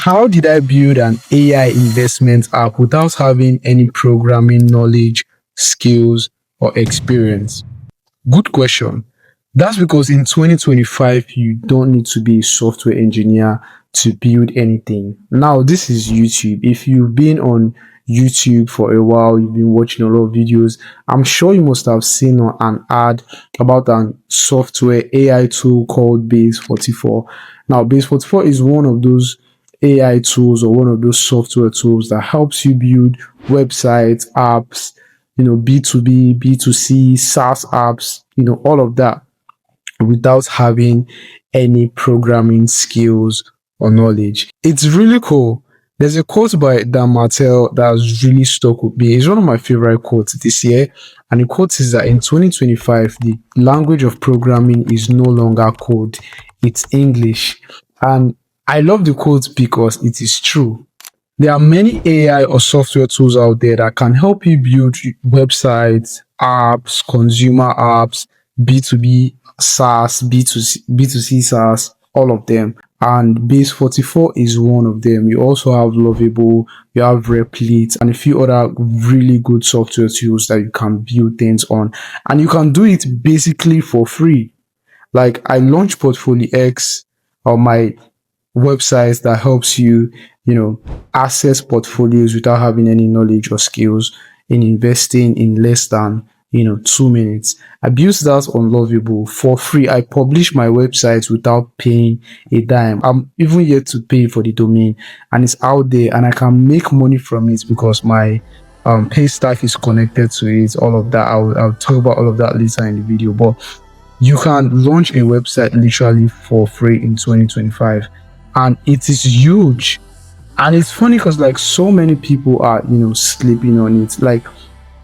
How did I build an AI investment app without having any programming knowledge, skills, or experience? Good question. That's because in 2025, you don't need to be a software engineer to build anything. Now, this is YouTube. If you've been on YouTube for a while, you've been watching a lot of videos, I'm sure you must have seen an ad about a software AI tool called Base 44. Now, Base 44 is one of those AI tools or one of those software tools that helps you build websites, apps, B2B, B2C, SaaS apps, all of that without having any programming skills or knowledge. It's really cool. There's a quote by Dan Martell that's really stuck with me. It's one of my favorite quotes this year. And the quote is that in 2025, the language of programming is no longer code, it's English. And I love the quote because it is true. There are many AI or software tools out there that can help you build websites, apps, consumer apps, B2B SaaS, B2C SaaS, all of them. And Base 44 is one of them. You also have Lovable, you have Replit, and a few other really good software tools that you can build things on. And you can do it basically for free. Like I launched PortfoliX on my website that helps you, access portfolios without having any knowledge or skills in investing in less than 2 minutes. I built that on Lovable for free. I publish my website without paying a dime. I'm even yet to pay for the domain, and it's out there, and I can make money from it because my pay stack is connected to it. All of that, I'll talk about all of that later in the video. But you can launch a website literally for free in 2025, and it is huge. And it's funny because like so many people are sleeping on it. Like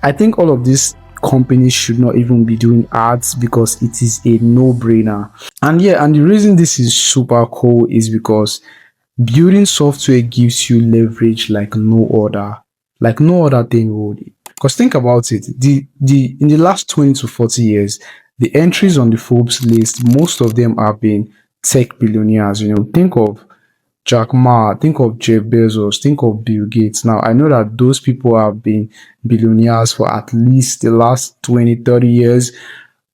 I think all of these companies should not even be doing ads because it is a no-brainer. And the reason this is super cool is because building software gives you leverage like no other thing would. Because think about it, the in the last 20 to 40 years, the entries on the Forbes list, most of them have been tech billionaires. Think of Jack Ma, think of Jeff Bezos, think of Bill Gates. Now, I know that those people have been billionaires for at least the last 20, 30 years.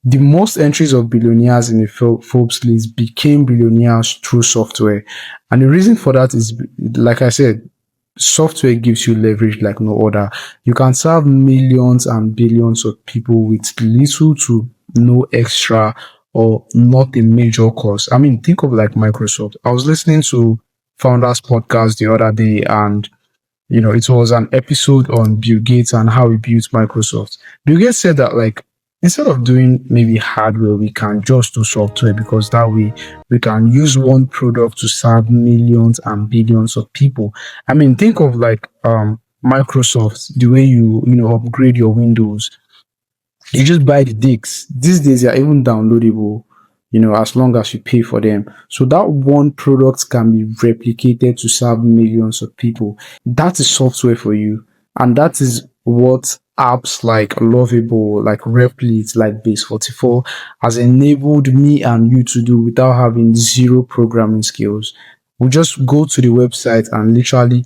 The most entries of billionaires in the Forbes list became billionaires through software. And the reason for that is, like I said, software gives you leverage like no other. You can serve millions and billions of people with little to no extra or not a major cost. I mean, think of like Microsoft. I was listening to Founders Podcast the other day, and it was an episode on Bill Gates and how he built Microsoft. Bill Gates said that like instead of doing maybe hardware, we can just do software because that way we can use one product to serve millions and billions of people. I mean, think of like Microsoft, the way you upgrade your Windows. You just buy the discs. These days they are even downloadable, as long as you pay for them. So that one product can be replicated to serve millions of people. That is software for you. And that is what apps like Lovable, like Replit, like Base 44 has enabled me and you to do without having zero programming skills. We just go to the website and literally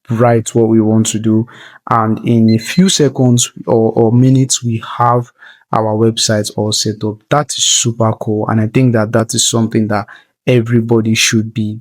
write what we want to do, and in a few seconds or minutes we have our websites all set up. That is super cool, and I think that is something that everybody should be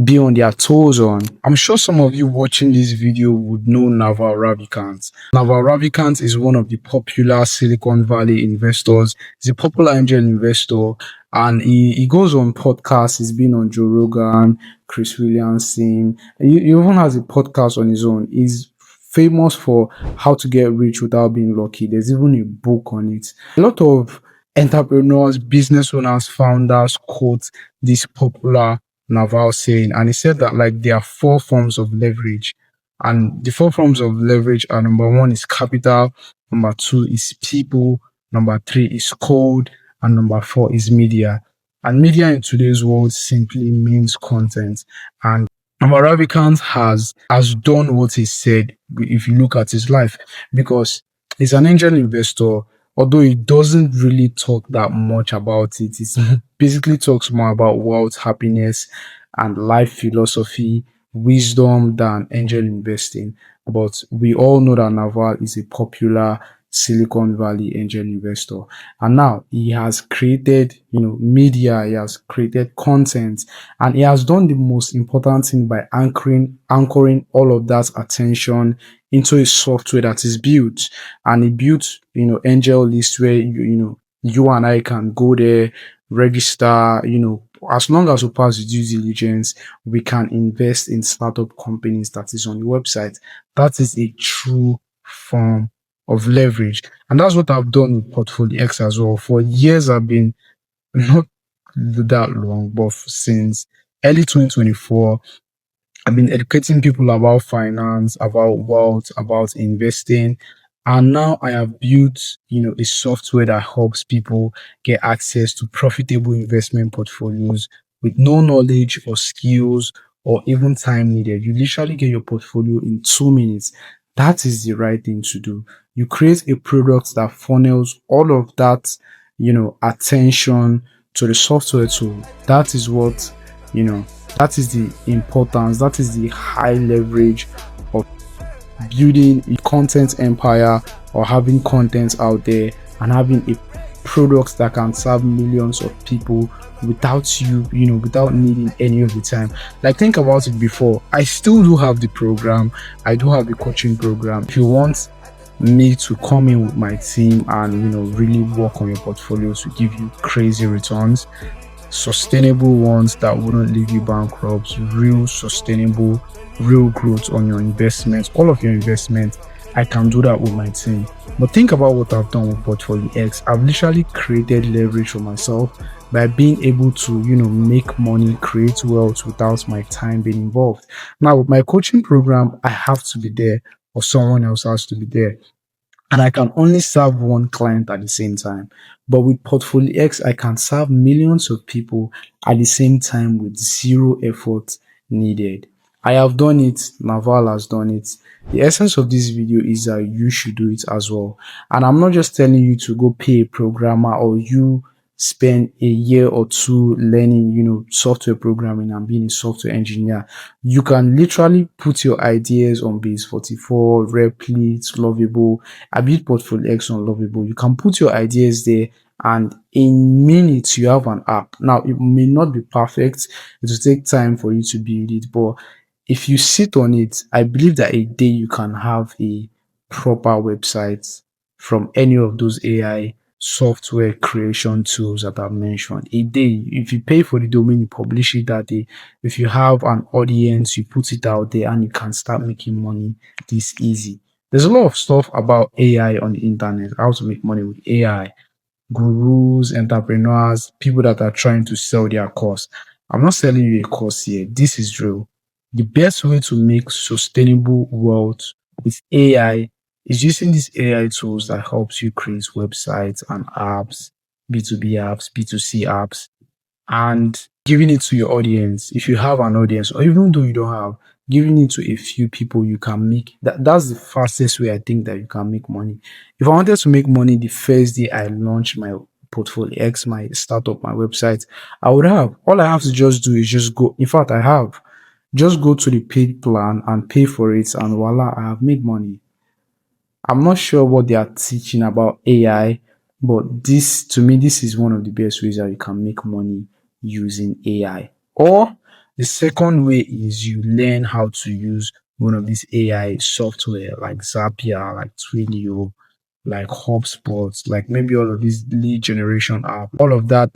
be on their toes on. I'm sure some of you watching this video would know Naval Ravikant. Naval Ravikant is one of the popular Silicon Valley investors. He's a popular angel investor, and he goes on podcasts. He's been on Joe Rogan, Chris Williamson. He even has a podcast on his own. He's famous for how to get rich without being lucky. There's even a book on it. A lot of entrepreneurs, business owners, founders quote this popular Naval saying, and he said that like there are 4 forms of leverage, and the 4 forms of leverage are: number 1 is capital, number 2 is people, number 3 is code, and number 4 is media. And media in today's world simply means content. And Naval Ravikant has done what he said if you look at his life, because he's an angel investor. Although he doesn't really talk that much about it, it basically talks more about wealth, happiness, and life philosophy, wisdom than angel investing. But we all know that Naval is a popular Silicon Valley angel investor. And now he has created, media, he has created content, and he has done the most important thing by anchoring all of that attention into a software that is built. And he built, angel list where you and I can go there, register, as long as we pass the due diligence, we can invest in startup companies that is on the website. That is a true form of leverage. And that's what I've done with PortfoliX as well. For years, I've been not that long, but since early 2024, I've been educating people about finance, about wealth, about investing. And now I have built, a software that helps people get access to profitable investment portfolios with no knowledge or skills or even time needed. You literally get your portfolio in 2 minutes. That is the right thing to do. You create a product that funnels all of that, attention to the software tool. That is what, you know, that is the importance, that is the high leverage of building a content empire or having content out there and having a product that can serve millions of people without without needing any of the time. Like, think about it. Before, I still do have the program, I do have the coaching program. If you want me to come in with my team and really work on your portfolio to give you crazy returns, sustainable ones that wouldn't leave you bankrupt, real sustainable, real growth on your investments, all of your investments, I can do that with my team. But think about what I've done with PortfoliX. I've literally created leverage for myself by being able to, make money, create wealth without my time being involved. Now, with my coaching program, I have to be there or someone else has to be there, and I can only serve one client at the same time. But with PortfoliX, I can serve millions of people at the same time with zero effort needed. I have done it. Naval has done it. The essence of this video is that you should do it as well. And I'm not just telling you to go pay a programmer or you spend a year or two learning, software programming and being a software engineer. You can literally put your ideas on Base 44, Replit, Lovable. I built PortfoliX on Lovable. You can put your ideas there, and in minutes you have an app. Now, it may not be perfect. It will take time for you to build it, but if you sit on it, I believe that a day you can have a proper website from any of those AI software creation tools that I've mentioned. A day, if you pay for the domain, you publish it that day. If you have an audience, you put it out there and you can start making money this easy. There's a lot of stuff about AI on the internet, how to make money with AI, gurus, entrepreneurs, people that are trying to sell their course. I'm not selling you a course here. This is real. The best way to make sustainable wealth with AI is using these AI tools that helps you create websites and apps, B2B apps, B2C apps, and giving it to your audience. If you have an audience, or even though you don't have, giving it to a few people, you can make that's the fastest way I think that you can make money. If I wanted to make money the first day I launched my PortfoliX, my startup, my website, I would have. All I have to just do is just go. In fact, I have just go to the paid plan and pay for it, and voila, I have made money. I'm not sure what they are teaching about AI, but this, to me, this is one of the best ways that you can make money using AI. Or the second way is you learn how to use one of these AI software like Zapier, like Twilio, like HubSpot, like maybe all of these lead generation app, all of that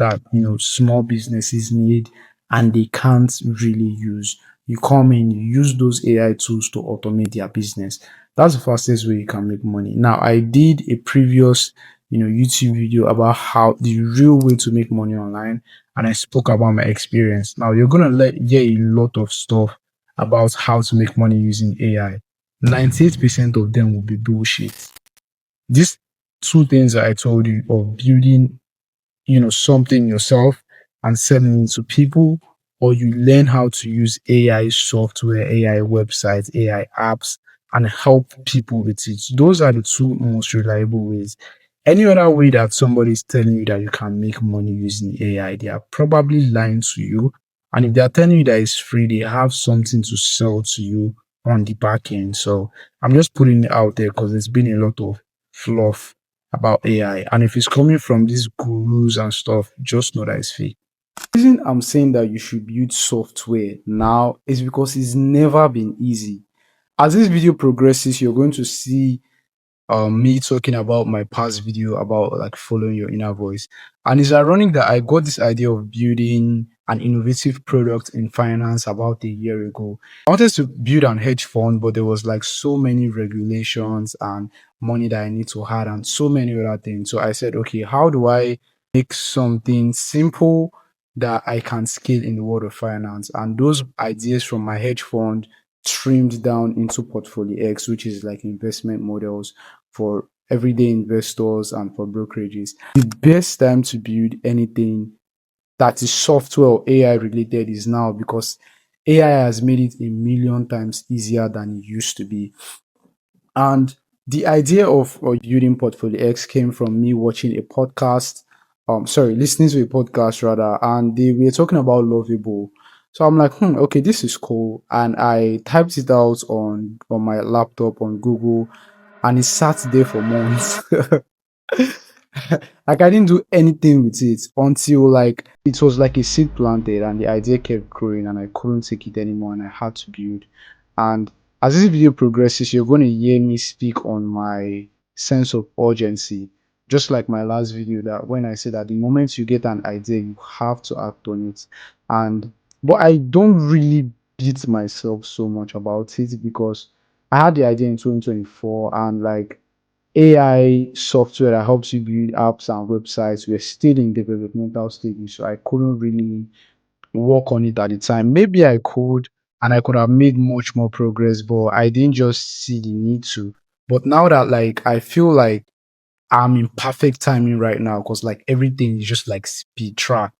small businesses need and they can't really use. You come in, you use those AI tools to automate their business. That's the fastest way you can make money. Now, I did a previous, YouTube video about how the real way to make money online, and I spoke about my experience. Now, you're gonna hear a lot of stuff about how to make money using AI. 98% of them will be bullshit. These two things that I told you of building, something yourself and selling it to people, or you learn how to use AI software, AI websites, AI apps, and help people with it. Those are the two most reliable ways. Any other way that somebody is telling you that you can make money using AI, they are probably lying to you And if they are telling you that it's free, they have something to sell to you on the back end. So I'm just putting it out there because there's been a lot of fluff about AI. And if it's coming from these gurus and stuff, just know that it's fake. The reason I'm saying that you should build software now is because it's never been easy. As this video progresses, you're going to see me talking about my past video about like following your inner voice. And it's ironic that I got this idea of building an innovative product in finance about a year ago. I wanted to build an hedge fund, but there was like so many regulations and money that I need to have and so many other things. So I said, okay, how do I make something simple that I can scale in the world of finance? And those ideas from my hedge fund trimmed down into PortfoliX, which is like investment models for everyday investors and for brokerages. The best time to build anything that is software or AI related is now, because AI has made it a million times easier than it used to be. And the idea of building PortfoliX came from me watching a podcast, listening to a podcast rather, and they were talking about Lovable. So I'm like, okay, this is cool. And I typed it out on my laptop on Google, and it sat there for months. Like I didn't do anything with it until like it was like a seed planted and the idea kept growing and I couldn't take it anymore and I had to build. And as this video progresses, you're going to hear me speak on my sense of urgency. Just like my last video, that when I said that the moment you get an idea, you have to act on it. And but I don't really beat myself so much about it because I had the idea in 2024 and like AI software that helps you build apps and websites were still in developmental stages, so I couldn't really work on it at the time. Maybe I could, and I could have made much more progress, but I didn't just see the need to. But now that like I feel like I'm in perfect timing right now because like everything is just like speed track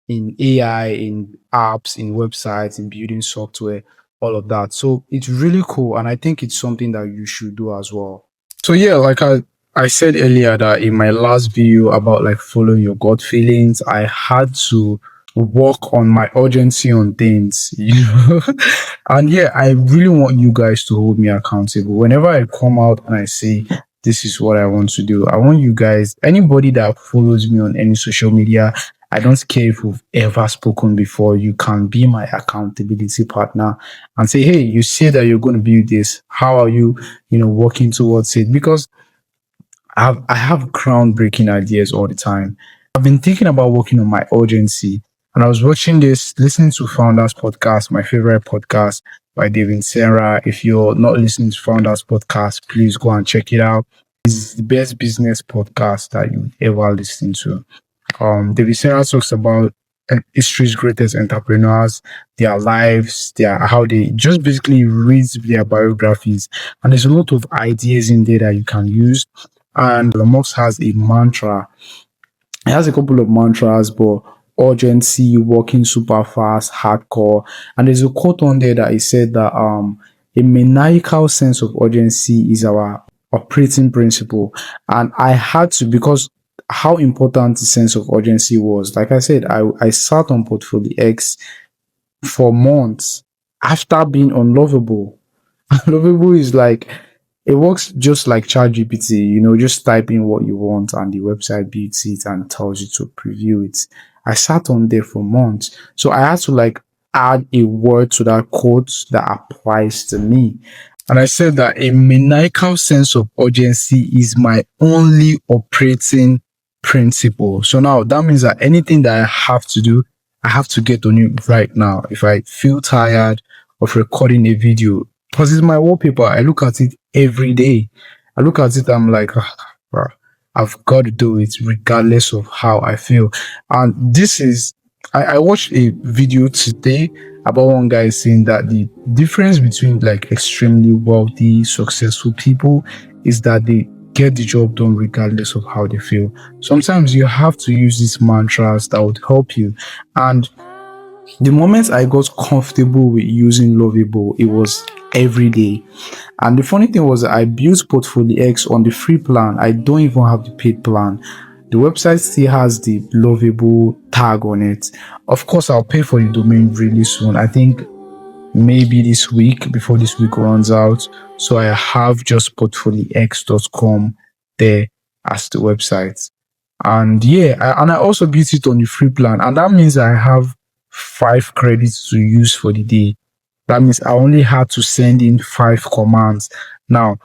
in AI, in apps, in websites, in building software, all of that. So it's really cool, and I think it's something that you should do as well. So yeah, like I said earlier that in my last video about like following your gut feelings, I had to work on my urgency on things, you know. And yeah, I really want you guys to hold me accountable. Whenever I come out and I say this is what I want to do, I want you guys, anybody that follows me on any social media, I don't care if we've ever spoken before, you can be my accountability partner and say, hey, you say that you're going to build this. How are you, working towards it? Because I have groundbreaking ideas all the time. I've been thinking about working on my urgency. And I was watching this, listening to Founders Podcast, my favorite podcast by David Sarah. If you're not listening to Founders Podcast, please go and check it out. It's the best business podcast that you ever listen to. David Sarah talks about history's greatest entrepreneurs, their lives, their how they just basically reads their biographies, and there's a lot of ideas in there that you can use. And Musk has a mantra. It has a couple of mantras, but urgency, working super fast, hardcore, and there's a quote on there that he said that a maniacal sense of urgency is our operating principle, and I had to because how important the sense of urgency was. Like I said, I sat on PortfoliX for months after being unlovable. Lovable is like it works just like ChatGPT, just type in what you want and the website builds it and tells you to preview it. I sat on there for months. So I had to like add a word to that quote that applies to me. And I said that a maniacal sense of urgency is my only operating principle. So now that means that anything that I have to do, I have to get on it right now. If I feel tired of recording a video, because it's my wallpaper, I look at it every day. I look at it, I'm like, bro, I've got to do it regardless of how I feel. And this is, I watched a video today about one guy saying that the difference between like extremely wealthy, successful people is that they get the job done regardless of how they feel. Sometimes you have to use these mantras that would help you. And the moment I got comfortable with using Lovable, it was every day. And the funny thing was that I built PortfoliX on the free plan. I don't even have the paid plan. The website still has the Lovable tag on it. Of course, I'll pay for the domain really soon. I think maybe this week, before this week runs out. So I have just PortfoliX.com there as the website. And yeah, and I also built it on the free plan. And that means I have 5 credits to use for the day. That means I only had to send in 5 commands. Now,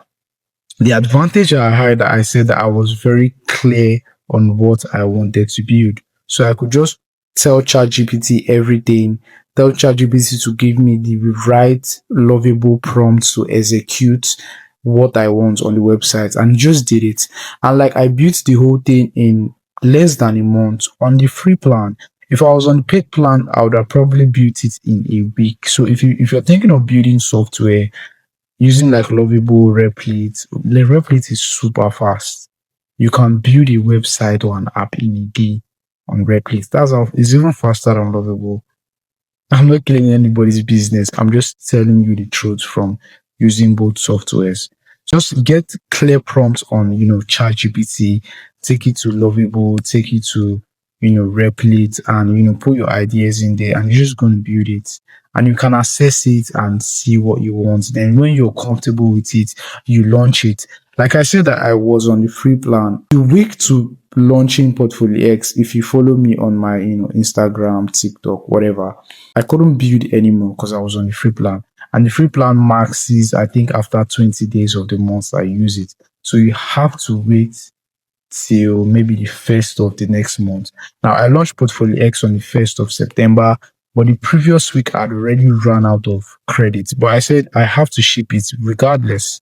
the advantage I had, I said that I was very clear on what I wanted to build. So I could just tell ChatGPT everything, tell ChatGPT to give me the right lovable prompt to execute what I want on the website, and it just did it. And like I built the whole thing in less than a month on the free plan. If I was on the paid plan, I would have probably built it in a week. So if you're thinking of building software, using like Lovable, Replit. The Replit is super fast. You can build a website or an app in a day on Replit. That's how it's even faster than Lovable. I'm not killing anybody's business. I'm just telling you the truth from using both softwares. Just get clear prompts on, ChatGPT, take it to Lovable, take it to, Replit, and, put your ideas in there, and you're just going to build it. And you can assess it and see what you want. Then when you're comfortable with it, you launch it. Like I said that I was on the free plan. The week to launching PortfoliX, if you follow me on my, Instagram, TikTok, whatever, I couldn't build anymore because I was on the free plan. And the free plan maxes, I think, after 20 days of the month I use it. So you have to wait till maybe the first of the next month. Now, I launched PortfoliX on the 1st of September, but the previous week I'd already run out of credit. But I said I have to ship it regardless.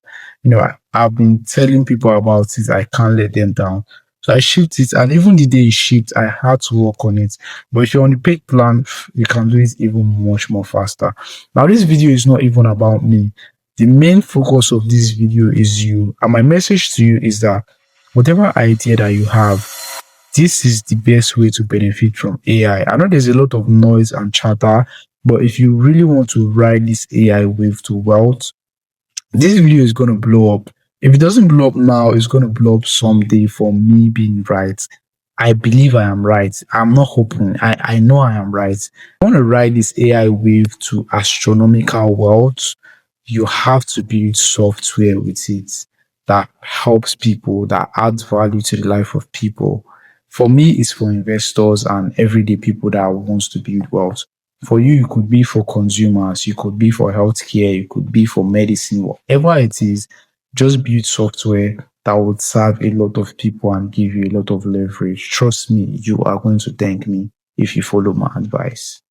I've been telling people about it. I can't let them down. So I shipped it, and even the day it shipped, I had to work on it. But if you're on the paid plan, you can do it even much more faster. Now, this video is not even about me. The main focus of this video is you. And my message to you is that whatever idea that you have, this is the best way to benefit from AI. I know there's a lot of noise and chatter, but if you really want to ride this AI wave to wealth, this video is going to blow up. If it doesn't blow up now, it's going to blow up someday for me being right. I believe I am right. I'm not hoping. I know I am right. I want to ride this AI wave to astronomical wealth. You have to build software with it that helps people, that adds value to the life of people. For me, it's for investors and everyday people that wants to build wealth. For you, it could be for consumers, you could be for healthcare, you could be for medicine, whatever it is, just build software that would serve a lot of people and give you a lot of leverage. Trust me, you are going to thank me if you follow my advice.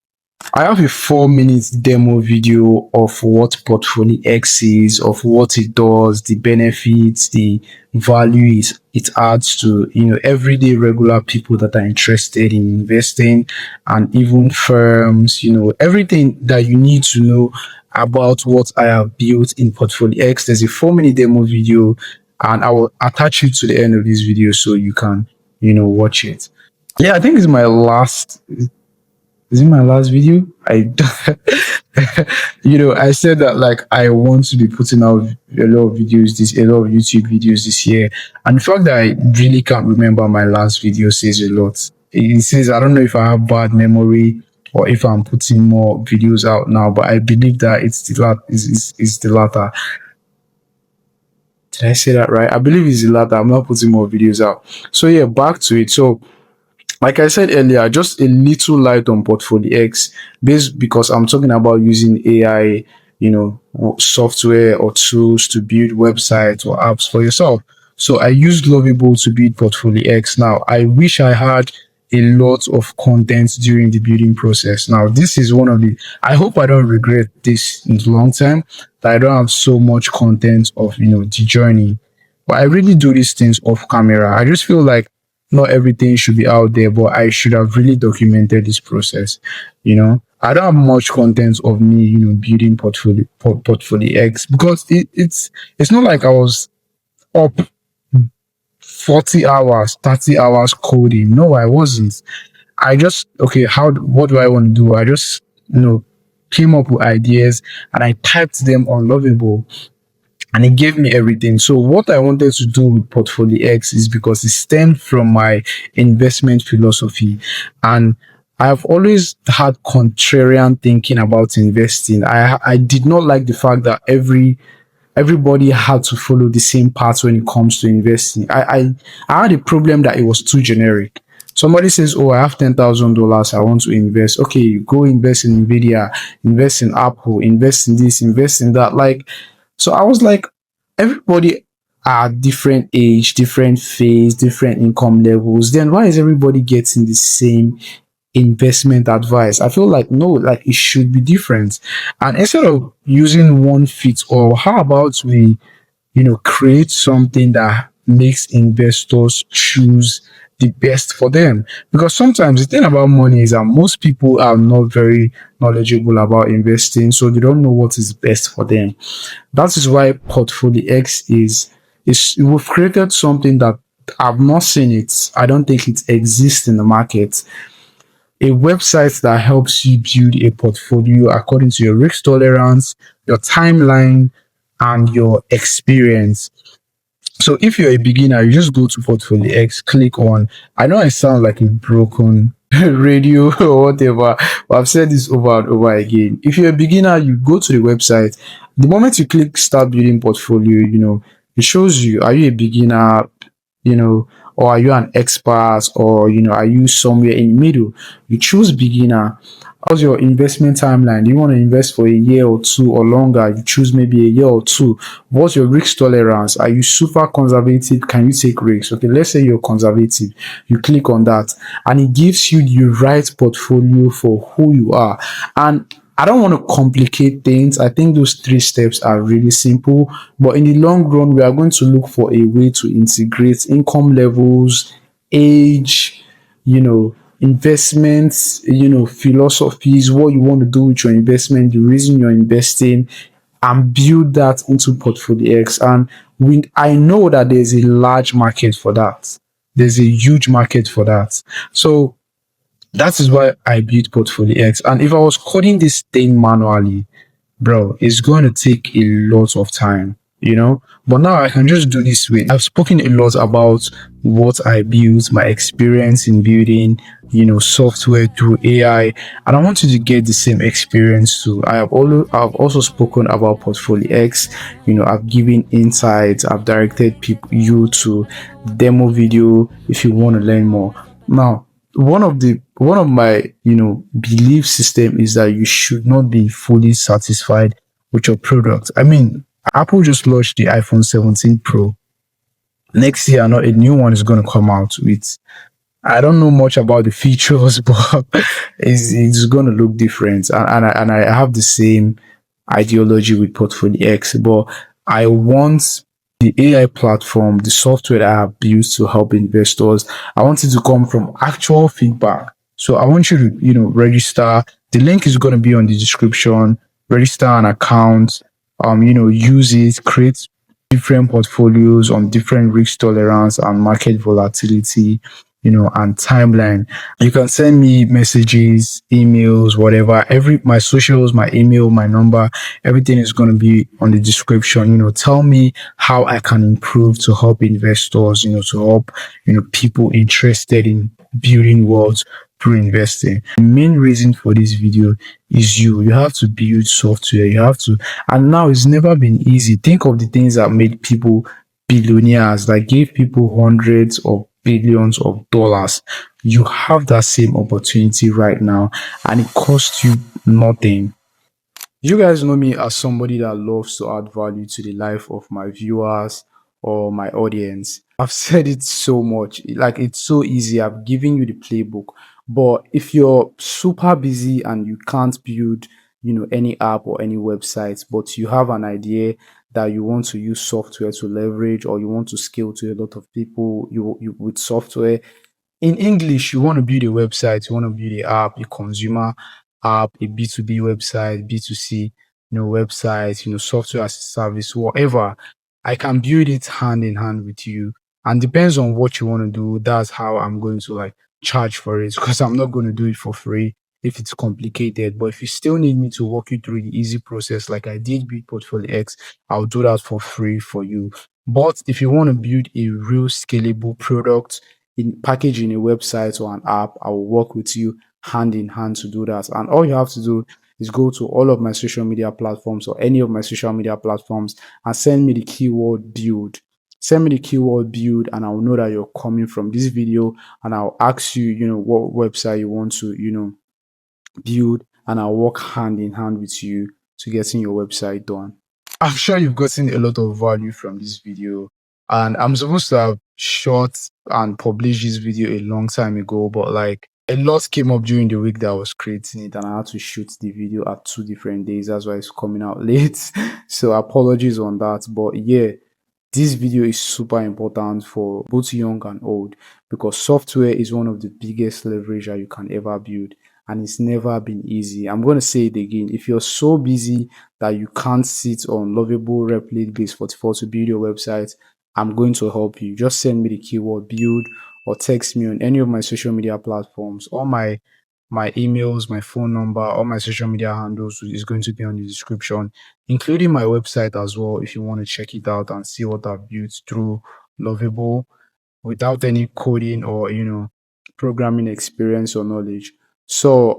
I have a 4 minute demo video of what PortfoliX is, of what it does, the benefits, the value it adds to everyday regular people that are interested in investing, and even firms, everything that you need to know about what I have built in PortfoliX. There's a 4 minute demo video, and I will attach it to the end of this video so you can watch it. Yeah, I think it's my last is it my last video? I said that like I want to be putting out a lot of a lot of YouTube videos this year. And the fact that I really can't remember my last video says a lot. It says, I don't know if I have bad memory or if I'm putting more videos out now, but I believe that it's the latter. Did I say that right? I believe it's the latter. I'm not putting more videos out. So yeah, back to it. So like I said earlier, just a little light on PortfoliX, based because I'm talking about using AI, software or tools to build websites or apps for yourself. So I used Lovable to build PortfoliX. Now, I wish I had a lot of content during the building process. Now, this is one of I hope I don't regret this in the long term, that I don't have so much content of, the journey. But I really do these things off camera. I just feel like not everything should be out there, but I should have really documented this process. I don't have much content of me, building PortfoliX, because it's not like I was up 40 hours, 30 hours coding. No, I wasn't. I just, okay, what do I want to do? I just, came up with ideas and I typed them on Lovable. and it gave me everything. So what I wanted to do with PortfoliX is because it stemmed from my investment philosophy, and I've always had contrarian thinking about investing. I did not like the fact that everybody had to follow the same path when it comes to investing. I had a problem that it was too generic. Somebody says, "Oh, I have $10,000. I want to invest." Okay, go invest in Nvidia, invest in Apple, invest in this, invest in that. Like, so I was like, everybody are different age, different phase, different income levels. Then why is everybody getting the same investment advice? I feel like no, like it should be different. And instead of using one fit all, how about we, create something that makes investors choose the best for them? Because sometimes the thing about money is that most people are not very knowledgeable about investing, so they don't know what is best for them. That is why PortfoliX is we've created something that I've not seen it. I don't think it exists in the market. A website that helps you build a portfolio according to your risk tolerance, your timeline, and your experience. So if you're a beginner, you just go to PortfoliX, click on. I know I sound like a broken radio or whatever, but I've said this over and over again. If you're a beginner, you go to the website. The moment you click start building portfolio, it shows you, are you a beginner, or are you an expert, or are you somewhere in the middle? You choose beginner. How's your investment timeline? Do you want to invest for a year or two or longer? You choose maybe a year or two. What's your risk tolerance? Are you super conservative? Can you take risks? Okay, let's say you're conservative. You click on that and it gives you the right portfolio for who you are. And I don't want to complicate things. I think those three steps are really simple, but in the long run, we are going to look for a way to integrate income levels, age, investments, philosophies, what you want to do with your investment, the reason you're investing, and build that into PortfolioX. And I know that there's a large market for that. There's a huge market for that. So that is why I built PortfoliX. And if I was coding this thing manually, bro, it's going to take a lot of time. But now I can just do this way. I've spoken a lot about what I built, my experience in building, software through AI, and I want you to get the same experience too. I've also spoken about PortfoliX. I've given insights. I've directed you to demo video if you want to learn more. Now, one of my belief system is that you should not be fully satisfied with your product. I mean, Apple just launched the iPhone 17 Pro. Next year, a new one is going to come out with. I don't know much about the features, but it's going to look different. And I have the same ideology with PortfolioX, but I want the AI platform, the software that I have built to help investors, I want it to come from actual feedback. So I want you to, register. The link is going to be on the description. Register an account, use it, create different portfolios on different risk tolerance and market volatility, and timeline. You can send me messages, emails, whatever. My socials, my email, my number, everything is going to be on the description. Tell me how I can improve to help investors, to help, people interested in building wealth through investing. The main reason for this video is you have to build software. You have to, and now it's never been easy. Think of the things that made people billionaires, that gave people hundreds of billions of dollars. You have that same opportunity right now, and it costs you nothing. You guys know me as somebody that loves to add value to the life of my viewers or my audience. I've said it so much, like it's so easy. I've given you the playbook. But if you're super busy and you can't build, any app or any website, but you have an idea that you want to use software to leverage, or you want to scale to a lot of people you with software, in English, you want to build a website, you want to build an app, a consumer app, a B2B website, B2C, website, software as a service, whatever. I can build it hand in hand with you. And depends on what you want to do. That's how I'm going to like charge for it, because I'm not going to do it for free. if it's complicated. But if you still need me to walk you through the easy process, like I did with PortfoliX, I'll do that for free for you. But if you want to build a real scalable product in packaging a website or an app, I will work with you hand in hand to do that. And all you have to do is go to all of my social media platforms or any of my social media platforms and send me the keyword build. Send me the keyword build and I'll know that you're coming from this video, and I'll ask you, what website you want to, build, and I'll work hand in hand with you to getting your website done. I'm sure you've gotten a lot of value from this video, and I'm supposed to have shot and published this video a long time ago, but like a lot came up during the week that I was creating it, and I had to shoot the video at 2 different days. That's why it's coming out late. So apologies on that. But yeah, this video is super important for both young and old, because software is one of the biggest leverage that you can ever build, and it's never been easy. I'm going to say it again. If you're so busy that you can't sit on Lovable, Replit, Base44 to build your website, I'm going to help you. Just send me the keyword build or text me on any of my social media platforms. All my emails, my phone number, all my social media handles is going to be on the description, including my website as well, if you want to check it out and see what I've built through Lovable without any coding or programming experience or knowledge. So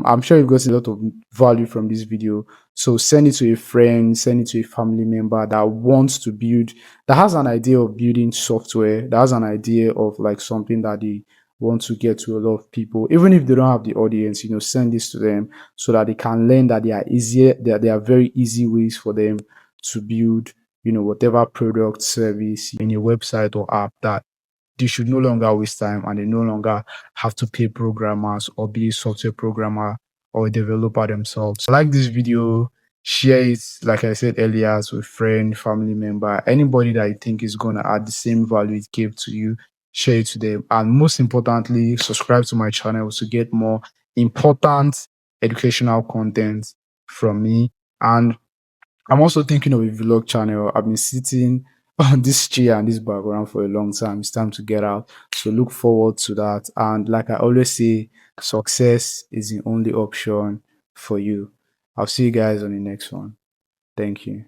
I'm sure you've got a lot of value from this video. So send it to a friend, send it to a family member that wants to build, that has an idea of building software, that has an idea of like something that they want to get to a lot of people. Even if they don't have the audience, send this to them so that they can learn that there are very easy ways for them to build whatever product, service in a website or app, that they should no longer waste time and they no longer have to pay programmers or be a software programmer or a developer themselves. Like this video, share it, like I said earlier, to a friend, family member, anybody that you think is going to add the same value it gave to you. Share it to them. And most importantly, subscribe to my channel to get more important educational content from me. And I'm also thinking of a vlog channel. I've been sitting on this chair and this background for a long time. It's time to get out. So look forward to that. And like I always say, success is the only option for you. I'll see you guys on the next one. Thank you.